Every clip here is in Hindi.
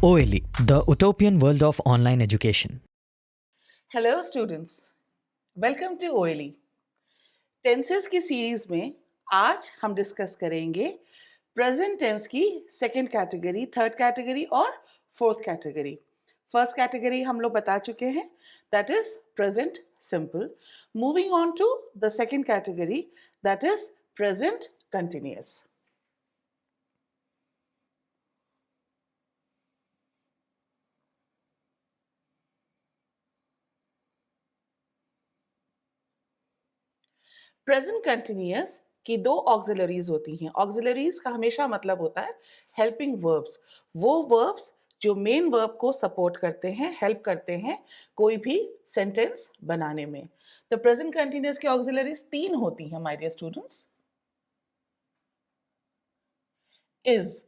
OLE, the utopian world of online education. Hello students, welcome to OLE. Tenses की सीरीज में आज हम डिस्कस करेंगे प्रेजेंट टेंस की सेकंड कैटेगरी, थर्ड कैटेगरी और फोर्थ कैटेगरी। फर्स्ट कैटेगरी हम लोग बता चुके हैं, that is present simple. Moving on to the second category, that is present continuous. Present continuous की दो ऑक्सिलरीज होती हैं। ऑक्सिलरीज का हमेशा मतलब होता है हेल्पिंग वर्ब्स, वो वर्ब्स जो मेन वर्ब को सपोर्ट करते हैं, हेल्प करते हैं कोई भी सेंटेंस बनाने में। तो प्रेजेंट कंटिन्यूअस की ऑक्सिलरीज तीन होती हैं my dear students. Is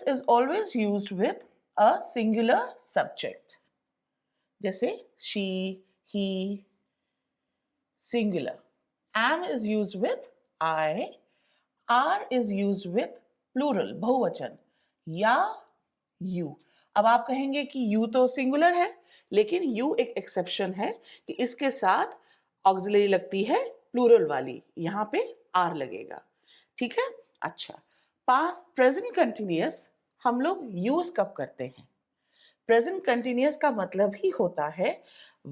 is always used with a singular subject, जैसे she, he, singular. Am is used with I. Are is used with plural, बहुवचन, या you. अब आप कहेंगे कि you तो सिंगुलर है, लेकिन you एक एक्सेप्शन है कि इसके साथ ऑक्सिलरी लगती है प्लूरल वाली, यहाँ पे आर लगेगा। ठीक है, अच्छा। पास्ट प्रेजेंट कंटिन्यूअस हम लोग यूज कब करते हैं? प्रेजेंट कंटिन्यूअस का मतलब ही होता है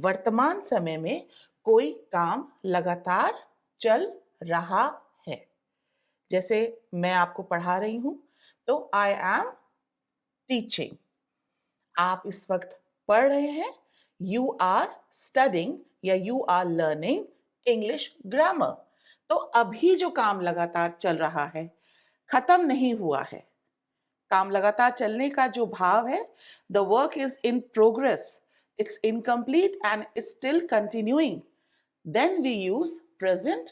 वर्तमान समय में कोई काम लगातार चल रहा है। जैसे मैं आपको पढ़ा रही हूं, तो आई एम टीचिंग। आप इस वक्त पढ़ रहे हैं, यू आर स्टडिंग या you are learning English grammar. तो अभी जो काम लगातार चल रहा है, खत्म नहीं हुआ है। काम लगातार चलने का जो भाव है, the work is in progress, it's incomplete and it's still continuing, then we use present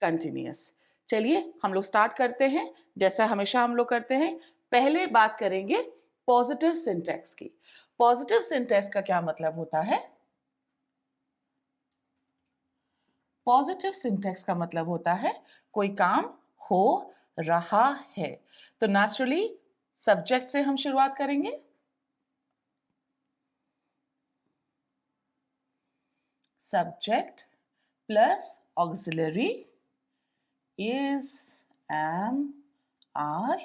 continuous. चलिए हम लोग स्टार्ट करते हैं, जैसा हमेशा हम लोग करते हैं। पहले बात करेंगे पॉजिटिव सिंटैक्स की। पॉजिटिव सिंटैक्स का क्या मतलब होता है? पॉजिटिव सिंटैक्स का मतलब होता है कोई काम हो रहा है। तो नेचुरली सब्जेक्ट से हम शुरुआत करेंगे। Subject plus auxiliary is, am, are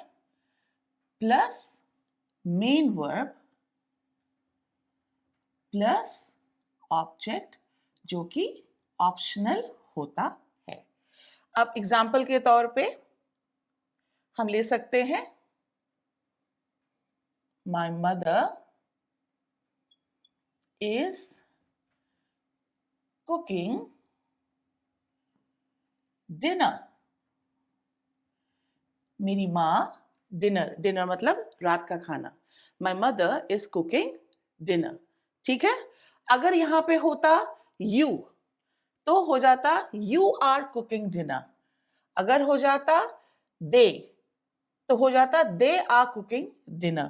plus main verb plus object जो कि ऑप्शनल होता है। अब एग्जाम्पल के तौर पे हम ले सकते हैं My mother is cooking dinner. मेरी माँ डिनर, डिनर मतलब रात का खाना। My mother is cooking dinner. ठीक है, अगर यहां पे होता you तो हो जाता you are cooking dinner। अगर हो जाता they तो हो जाता they are cooking dinner।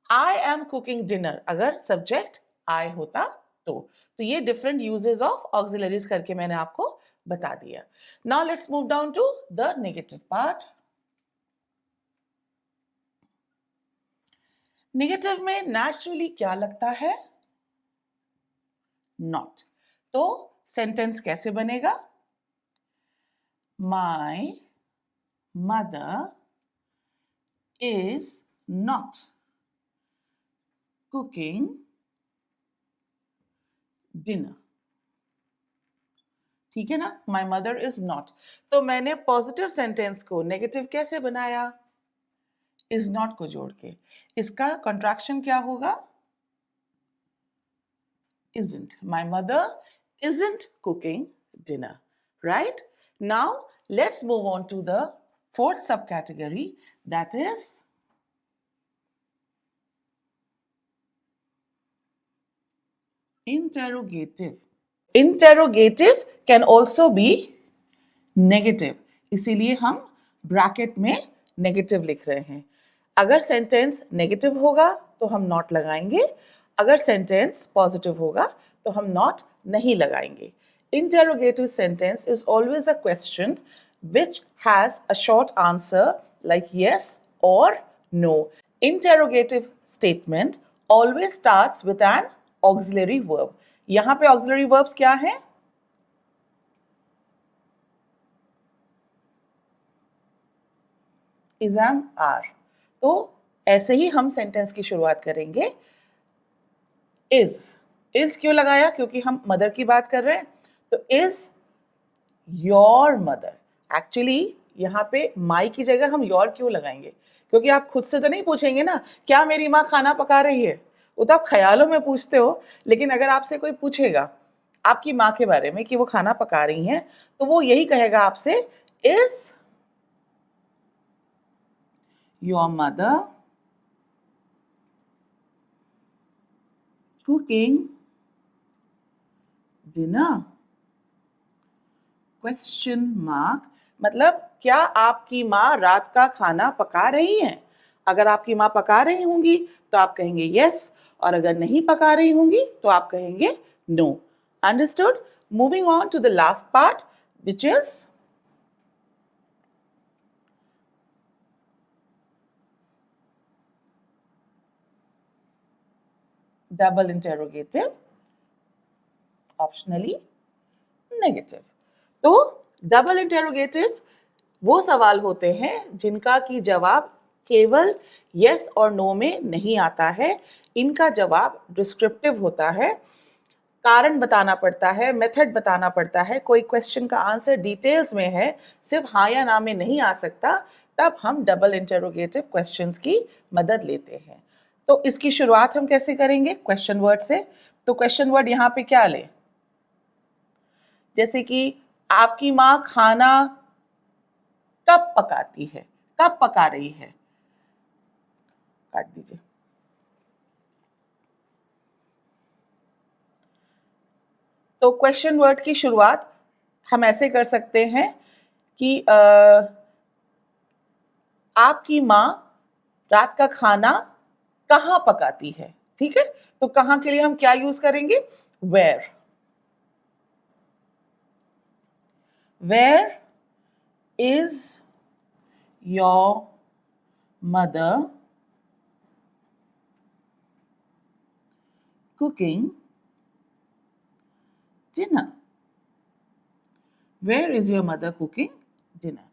I am cooking dinner अगर सब्जेक्ट I होता तो ये डिफरेंट यूजेस ऑफ ऑक्सिलरीज करके मैंने आपको बता दिया। Now let's move down to the negative part. Negative में नेचुरली क्या लगता है? नॉट। तो सेंटेंस कैसे बनेगा? My mother is not cooking dinner। ठीक है ना, My mother is not। तो मैंने पॉजिटिव सेंटेंस को नेगेटिव कैसे बनाया? इज नॉट को जोड़ के। इसका कॉन्ट्रैक्शन क्या होगा? isn't। My mother isn't cooking dinner, right? Now let's move on to the fourth subcategory, that is interrogative। Interrogative can also be negative, इसीलिए हम ब्रैकेट में नेगेटिव लिख रहे हैं। अगर सेंटेंस नेगेटिव होगा तो हम नॉट लगाएंगे, अगर सेंटेंस पॉजिटिव होगा तो हम नॉट नहीं लगाएंगे। Interrogative sentence is always a question which has a short answer like yes or no. Interrogative statement always starts with an auxiliary verb. यहां पे auxiliary verbs क्या है? is and are. तो ऐसे ही हम सेंटेंस की शुरुआत करेंगे. is क्यों लगाया? क्योंकि हम मदर की बात कर रहे हैं. तो is your mother. एक्चुअली यहाँ पे माई की जगह हम योर क्यों लगाएंगे? क्योंकि आप खुद से तो नहीं पूछेंगे ना, क्या मेरी माँ खाना पका रही है? वो तो आप ख्यालों में पूछते हो. लेकिन अगर आपसे कोई पूछेगा आपकी माँ के बारे में कि वो खाना पका रही हैं, तो वो यही कहेगा आपसे, is your mother cooking dinner? Question mark. मतलब क्या आपकी माँ रात का खाना पका रही हैं? अगर आपकी माँ पका रही होंगी तो आप कहेंगे यस, और अगर नहीं पका रही होंगी तो आप कहेंगे no. Understood? Moving on to the last part, which is double interrogative, optionally negative. तो डबल इंटेरोगेटिव वो सवाल होते हैं जिनका की जवाब केवल यस और नो में नहीं आता है. इनका जवाब डिस्क्रिप्टिव होता है, कारण बताना पड़ता है, मेथड बताना पड़ता है. कोई क्वेश्चन का आंसर डिटेल्स में है, सिर्फ हाँ या ना में नहीं आ सकता. तब हम डबल इंटेरोगेटिव क्वेश्चंस की मदद लेते हैं. तो इसकी शुरुआत हम कैसे करेंगे? क्वेश्चन वर्ड से. तो क्वेश्चन वर्ड यहाँ पे क्या ले? जैसे कि आपकी माँ खाना कब पकाती है? कब पका रही है? काट दीजिए. तो क्वेश्चन वर्ड की शुरुआत हम ऐसे कर सकते हैं कि आपकी माँ रात का खाना कहाँ पकाती है? ठीक है. तो कहाँ के लिए हम क्या यूज करेंगे? Where. Where is your mother cooking dinner? Where is your mother cooking dinner?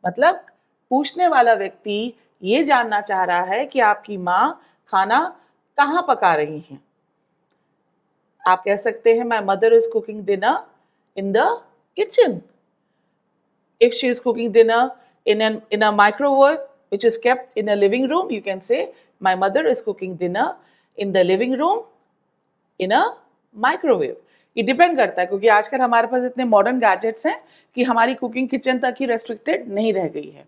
मतलब पूछने वाला व्यक्ति ये जानना चाह रहा है कि आपकी माँ खाना कहाँ पका रही हैं. आप कह सकते हैं my mother is cooking dinner in the kitchen. If she is cooking dinner in a microwave which is kept in a living room, you can say my mother is cooking dinner in the living room in a microwave. ये डिपेंड करता है क्योंकि आजकल हमारे पास इतने मॉडर्न गैजेट्स हैं कि हमारी कुकिंग किचन तक ही रेस्ट्रिक्टेड नहीं रह गई है.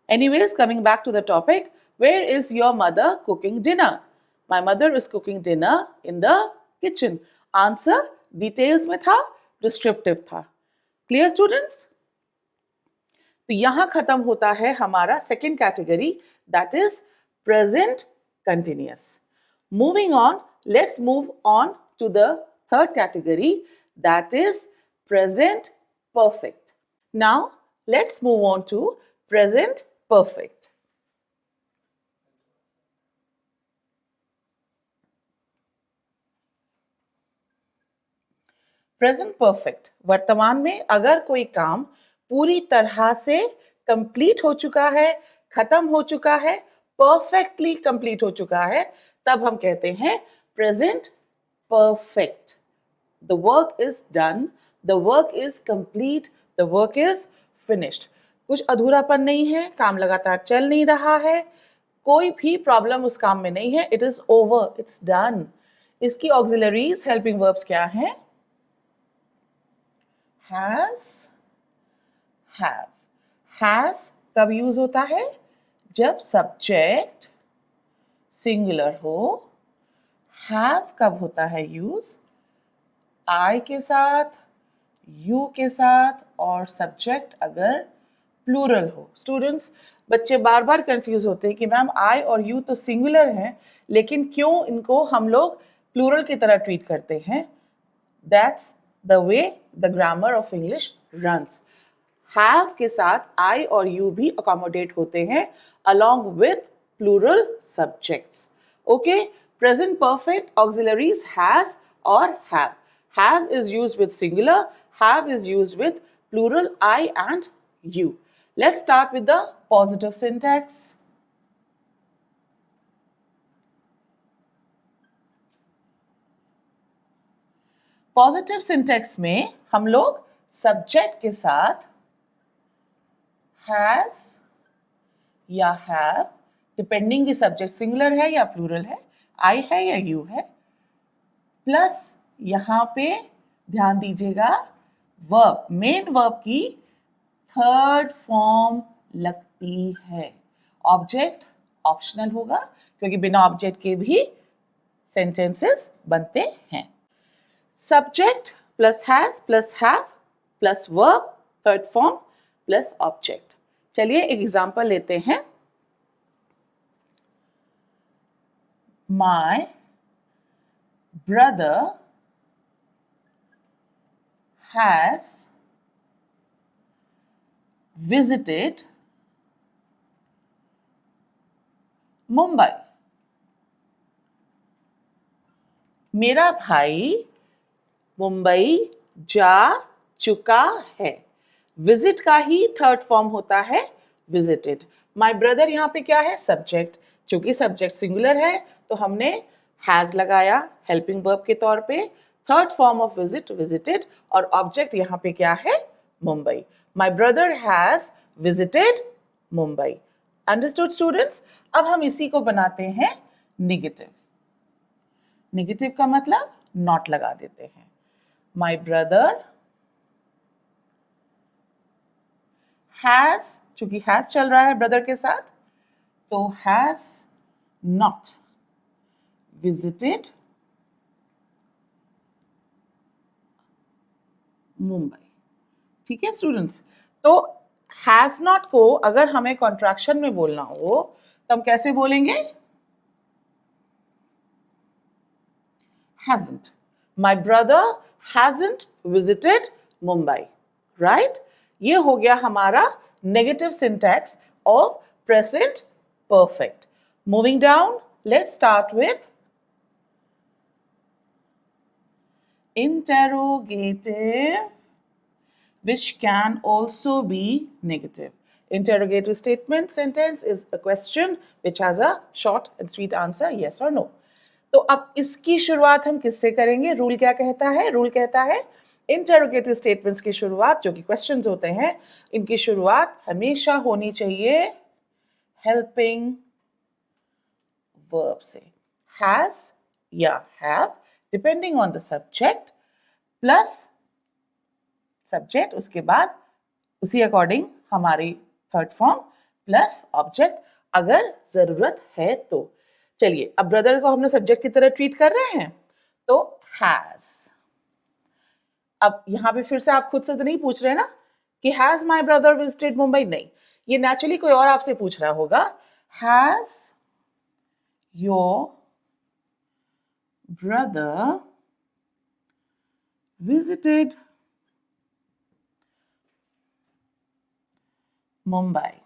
Anyways, coming back to the topic, where is your mother cooking dinner? My mother is cooking dinner in the kitchen. Answer details में था, descriptive था. Clear students? तो यहां खत्म होता है हमारा second category, that is present continuous. Moving on, let's move on to the third category, that is present perfect. Now let's move on to present perfect. Present perfect वर्तमान में अगर कोई काम पूरी तरह से कंप्लीट हो चुका है, खत्म हो चुका है, परफेक्टली कंप्लीट हो चुका है, तब हम कहते हैं present perfect. The work is done, the work is complete, the work is finished. कुछ अधूरापन नहीं है, काम लगातार चल नहीं रहा है, कोई भी प्रॉब्लम उस काम में नहीं है, it is over, it's done. इसकी ऑक्सिलरीज हेल्पिंग वर्ब्स क्या हैं? Has, have. has कब यूज होता है? जब सब्जेक्ट सिंगुलर हो. have कब होता है यूज? I के साथ, you के साथ, और सब्जेक्ट अगर प्लूरल हो. स्टूडेंट्स, बच्चे बार बार कंफ्यूज होते हैं कि मैम I और you तो सिंगुलर हैं, लेकिन क्यों इनको हम लोग प्लूरल की तरह ट्रीट करते हैं? That's the way the grammar of English runs. have के साथ I और you भी अकोमोडेट होते हैं along with plural subjects. Okay? Present perfect auxiliaries has or have. Has is used with singular, have is used with plural I and you. Let's start with the positive syntax. Positive syntax में हम लोग subject के साथ has या have, डिपेंडिंग की सब्जेक्ट सिंगुलर है या प्लूरल है, आई है या यू है, प्लस यहां पे ध्यान दीजिएगा वर्ब, मेन वर्ब की थर्ड फॉर्म लगती है. ऑब्जेक्ट ऑप्शनल होगा क्योंकि बिना ऑब्जेक्ट के भी सेंटेंसेस बनते हैं. Subject plus has plus have plus verb third form plus object. चलिए एक एग्जांपल लेते हैं. My brother has visited Mumbai. मेरा भाई मुंबई जा चुका है. विजिट का ही थर्ड फॉर्म होता है विजिटेड. माई ब्रदर यहाँ पे क्या है? सब्जेक्ट. चूंकि सब्जेक्ट सिंगुलर है तो हमने हैज लगाया हेल्पिंग वर्ब के तौर पे. Third form of visit visited और ऑब्जेक्ट यहाँ पे क्या है? Mumbai. My brother has visited Mumbai. Understood students? अब हम इसी को बनाते हैं नेगेटिव. नेगेटिव का मतलब नॉट लगा देते हैं. माई ब्रदर हैज, चूंकि हैज चल रहा है ब्रदर के साथ तो हैज नॉट विजिटेड मुंबई. ठीक है स्टूडेंट्स? तो हैज नॉट को अगर हमें कॉन्ट्रैक्शन में बोलना हो तो हम कैसे बोलेंगे? hasn't. My brother hasn't visited Mumbai. Right? ये हो गया हमारा negative syntax of present perfect. Moving down, let's start with interrogative, which can also be negative. Interrogative statement sentence is a question which has a short and sweet answer, yes or no. तो अब इसकी शुरुआत हम किससे करेंगे? रूल क्या कहता है? रूल कहता है इंटरोगेटिव स्टेटमेंट्स की शुरुआत, जो कि क्वेश्चंस होते हैं, इनकी शुरुआत हमेशा होनी चाहिए हेल्पिंग वर्ब से. हैज या have depending on the subject plus subject, उसके बाद उसी अकॉर्डिंग हमारी थर्ड फॉर्म प्लस ऑब्जेक्ट अगर जरूरत है तो. चलिए अब ब्रदर को हमने सब्जेक्ट की तरह ट्रीट कर रहे हैं तो हैज. अब यहां पे फिर से आप खुद से तो नहीं पूछ रहे ना कि has my brother visited Mumbai. नहीं, ये नेचुरली कोई और आपसे पूछ रहा होगा. Has your brother visited Mumbai?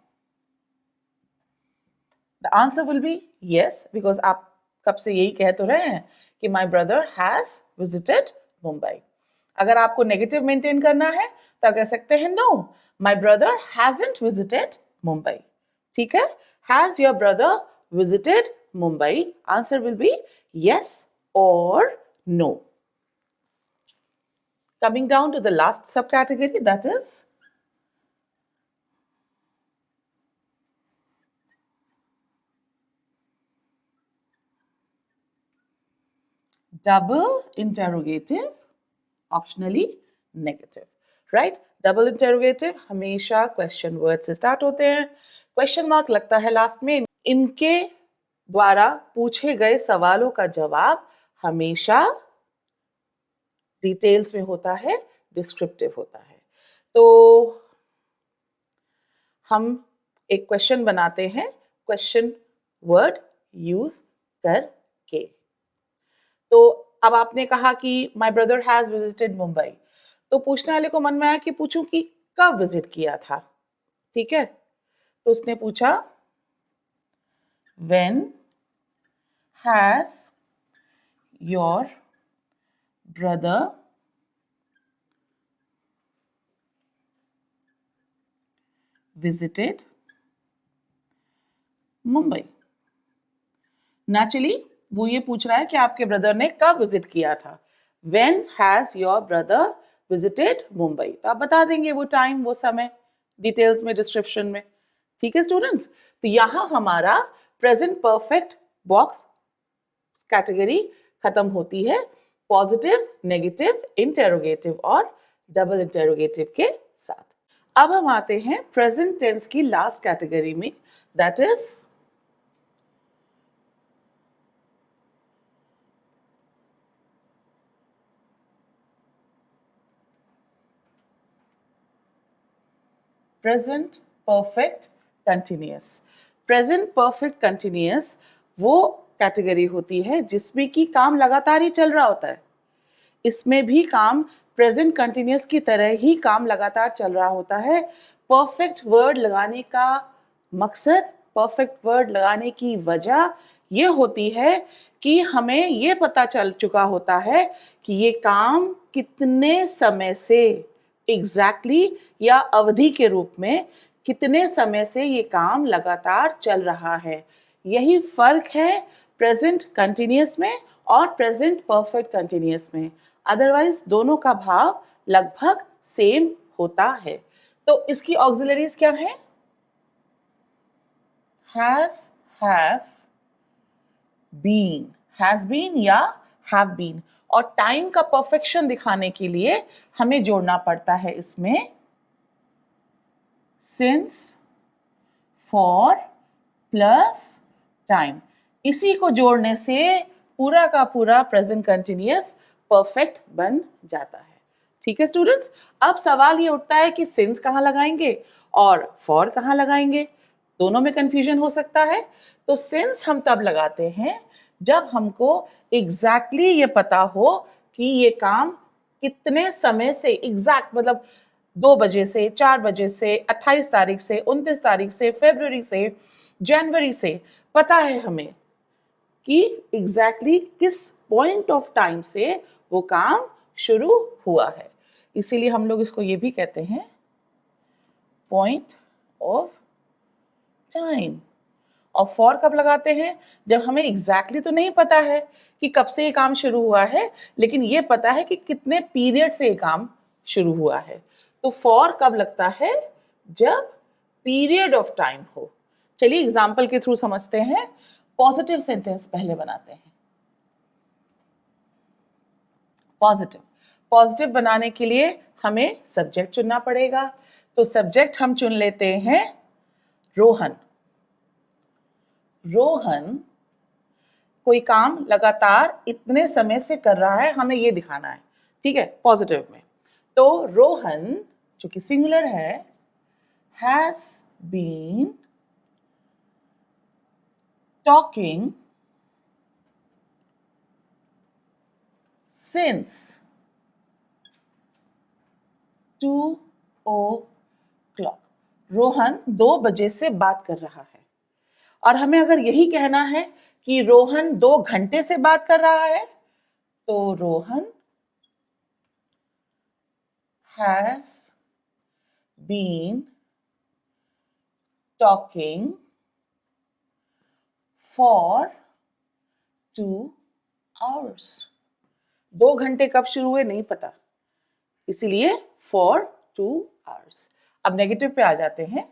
The answer will be yes, because आप कब से यही कह तो रहे हैं कि my brother has visited Mumbai. अगर आपको नेगेटिव मेंटेन करना है तो कह सकते हैं no, my brother hasn't visited Mumbai. ठीक है? Has your brother visited Mumbai? Answer will be yes or no. Coming down to the last subcategory, that is double interrogative, optionally negative. Right? Double interrogative हमेशा क्वेश्चन वर्ड से स्टार्ट होते हैं. क्वेश्चन मार्क लगता है लास्ट में. इनके द्वारा पूछे गए सवालों का जवाब हमेशा डिटेल्स में होता है, डिस्क्रिप्टिव होता है. तो हम एक क्वेश्चन बनाते हैं क्वेश्चन वर्ड यूज करके. तो अब आपने कहा कि my brother has visited Mumbai, तो पूछने वाले को मन में आया कि पूछूं कि कब विजिट किया था. ठीक है? तो उसने पूछा when has your brother visited Mumbai. Naturally वो ये पूछ रहा है कि आपके ब्रदर ने कब विजिट किया था। When has your brother visited Mumbai? तो आप बता देंगे वो टाइम, वो समय, डिटेल्स में, डिस्क्रिप्शन में। ठीक है स्टूडेंट्स, तो यहां हमारा प्रेजेंट परफेक्ट बॉक्स कैटेगरी खत्म होती है पॉजिटिव, नेगेटिव, इंटेरोगेटिव और डबल इंटेरोगेटिव के साथ। अब हम आते हैं प्रेजेंट टेंस की लास्ट कैटेगरी में, that is present perfect continuous. Present perfect continuous वो कैटेगरी होती है जिसमें कि काम लगातार ही चल रहा होता है। इसमें भी काम प्रेजेंट कंटिन्यूअस की तरह ही काम लगातार चल रहा होता है। परफेक्ट वर्ड लगाने का मकसद, परफेक्ट वर्ड लगाने की वजह ये होती है कि हमें ये पता चल चुका होता है कि ये काम कितने समय से एग्जैक्टली या अवधि के रूप में कितने समय से ये काम लगातार चल रहा है। यही फर्क है प्रेजेंट कंटिन्यूअस में और प्रेजेंट परफेक्ट कंटिन्यूअस में। अदरवाइज दोनों का भाव लगभग सेम होता है। तो इसकी ऑक्सिलरीज क्या है? has, have, been, has been या have been। और टाइम का परफेक्शन दिखाने के लिए हमें जोड़ना पड़ता है इसमें since, for प्लस टाइम। इसी को जोड़ने से पूरा का पूरा प्रेजेंट कंटिन्यूअस परफेक्ट बन जाता है। ठीक है स्टूडेंट्स, अब सवाल ये उठता है कि सिंस कहाँ लगाएंगे और फॉर कहाँ लगाएंगे। दोनों में कंफ्यूजन हो सकता है। तो सिंस हम तब लगाते हैं जब हमको एग्जैक्टली ये पता हो कि ये काम कितने समय से, एग्जैक्ट मतलब 2 बजे से, 4 बजे से, 28 तारीख से, 29 तारीख से, फरवरी से, जनवरी से पता है हमें कि एग्जैक्टली किस पॉइंट ऑफ टाइम से वो काम शुरू हुआ है। इसीलिए हम लोग इसको ये भी कहते हैं पॉइंट ऑफ टाइम। और फॉर कब लगाते हैं? जब हमें एग्जैक्टली तो नहीं पता है कि कब से ये काम शुरू हुआ है, लेकिन ये पता है कि कितने पीरियड से ये काम शुरू हुआ है। तो फॉर कब लगता है? जब पीरियड ऑफ टाइम हो। चलिए एग्जाम्पल के थ्रू समझते हैं। पॉजिटिव सेंटेंस पहले बनाते हैं। पॉजिटिव पॉजिटिव बनाने के लिए हमें सब्जेक्ट चुनना पड़ेगा। तो सब्जेक्ट हम चुन लेते हैं रोहन। रोहन कोई काम लगातार इतने समय से कर रहा है, हमें ये दिखाना है। ठीक है, पॉजिटिव में। तो रोहन जो कि सिंगुलर है, has been talking since 2 o'clock। Rohan 2 बजे से बात कर रहा है। और हमें अगर यही कहना है कि रोहन 2 घंटे से बात कर रहा है, तो Rohan has been talking for 2 hours। 2 घंटे कब शुरू हुए नहीं पता, इसीलिए for 2 hours। अब नेगेटिव पे आ जाते हैं।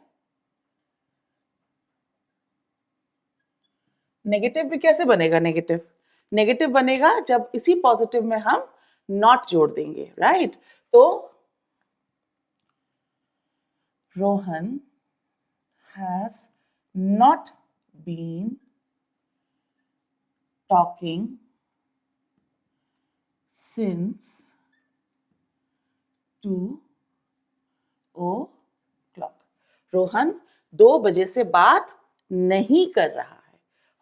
नेगेटिव भी कैसे बनेगा? नेगेटिव बनेगा जब इसी पॉजिटिव में हम नॉट जोड़ देंगे, राइट? तो Rohan has not been talking since 2 o'clock। Rohan 2 बजे से बात नहीं कर रहा है।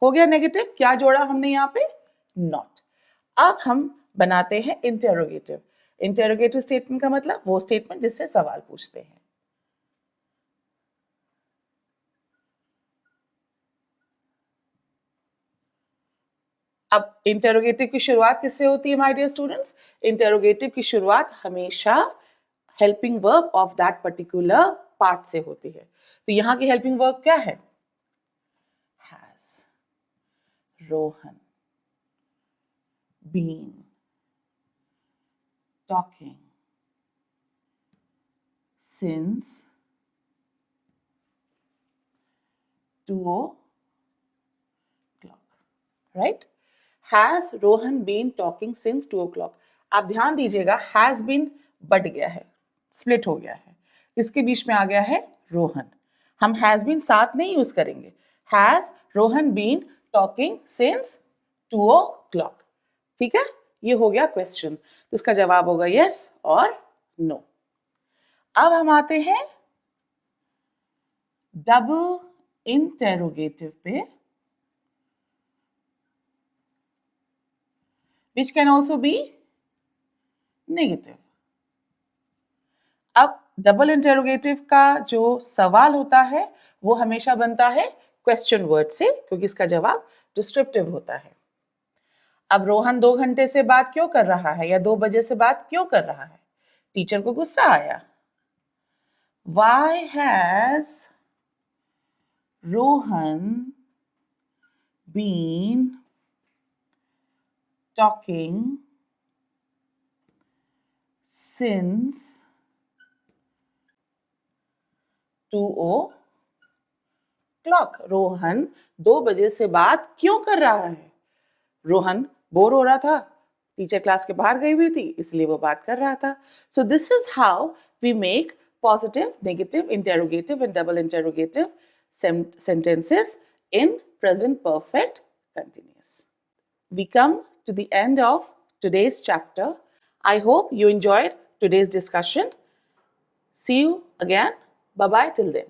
हो गया नेगेटिव। क्या जोड़ा हमने यहाँ पे? नॉट। अब हम बनाते हैं इंटेरोगेटिव। इंटेरोगेटिव स्टेटमेंट का मतलब वो स्टेटमेंट जिससे सवाल पूछते हैं। अब इंटेरोगेटिव की शुरुआत किससे होती है माय डियर स्टूडेंट्स? इंटेरोगेटिव की शुरुआत हमेशा helping verb of that particular part से होती है। तो यहाँ की हेल्पिंग वर्ब क्या है? Has Rohan been talking since 2 o'clock, right? Has Rohan been talking since 2 o'clock? आप ध्यान दीजिएगा, has been बट गया है, स्प्लिट हो गया है, इसके बीच में आ गया है रोहन। हम has been साथ नहीं यूज करेंगे। Has Rohan been talking since 2 o'clock? ठीक है, ये हो गया क्वेश्चन। तो इसका जवाब होगा yes और no। अब हम आते हैं डबल इंटेरोगेटिव पे, which can also be negative। अब डबल इंटेरोगेटिव का जो सवाल होता है वो हमेशा बनता है क्वेश्चन वर्ड से, क्योंकि इसका जवाब डिस्क्रिप्टिव होता है। अब रोहन 2 घंटे से बात क्यों कर रहा है या 2 बजे से बात क्यों कर रहा है? टीचर को गुस्सा आया। Why has Rohan been talking since 2 o'clock? Rohan 2 बजे से बात क्यों कर रहा है? रोहन बोर हो रहा था, टीचर क्लास के बाहर गई हुई थी, इसलिए वो बात कर रहा था। So this is how we make positive, negative, interrogative and double interrogative sentences in present perfect continuous. We come to the end of today's chapter. I hope you enjoyed today's discussion. See you again. Bye-bye till then.